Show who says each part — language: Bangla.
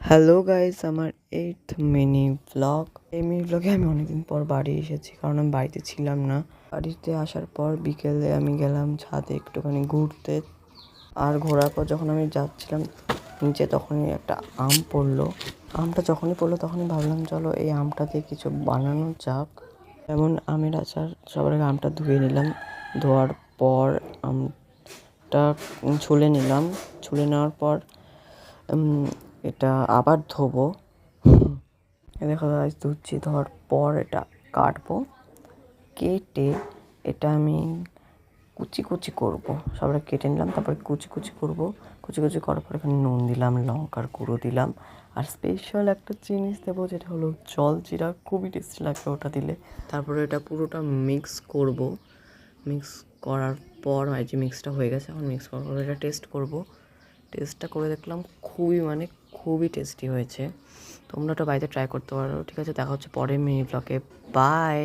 Speaker 1: হ্যালো গাইস, আমার 8th মিনি ব্লগ। এই মিনি ব্লগে আমি অনেকদিন পর বাড়ি এসেছি, কারণ আমি বাড়িতে ছিলাম না। বাড়িতে আসার পর বিকেলে আমি গেলাম ছাদে একটুখানি ঘুরতে। আর ঘোরার পর যখন আমি যাচ্ছিলাম নিচে, তখনই একটা আম পড়লো। আমটা যখনই পড়লো তখনই ভাবলাম চলো এই আমটা দিয়ে কিছু বানানো যাক। যেমন আমের আচার। সবার আগে আমটা ধুয়ে নিলাম। ধোয়ার পর আমটা ছুলে নিলাম। ছুলে নেওয়ার পর এটা আবার ধোবো। দেখো গাইস, ধুচ্ছি। ধোয়ার পর এটা কাটবো। কেটে এটা আমি কুচি কুচি করবো। সবটা কেটে নিলাম, তারপরে কুচি কুচি করবো। কুচি কুচি করার পর এখানে নুন দিলাম, লঙ্কার গুঁড়ো দিলাম, আর স্পেশাল একটা জিনিস দেবো যেটা হলো জলজিরা। খুবই টেস্টি লাগবে ওটা দিলে। তারপরে এটা পুরোটা মিক্স করবো। মিক্স করার পর এই যে মিক্সটা হয়ে গেছে, এখন মিক্স করার পর এটা টেস্ট করবো। টেস্টটা করে দেখলাম খুবই টেস্টি হয়েছে। তোমরা ওটা বাড়িতে ট্রাই করতে পারো। ঠিক আছে, দেখা হচ্ছে পরের মিনি ব্লগে। বাই।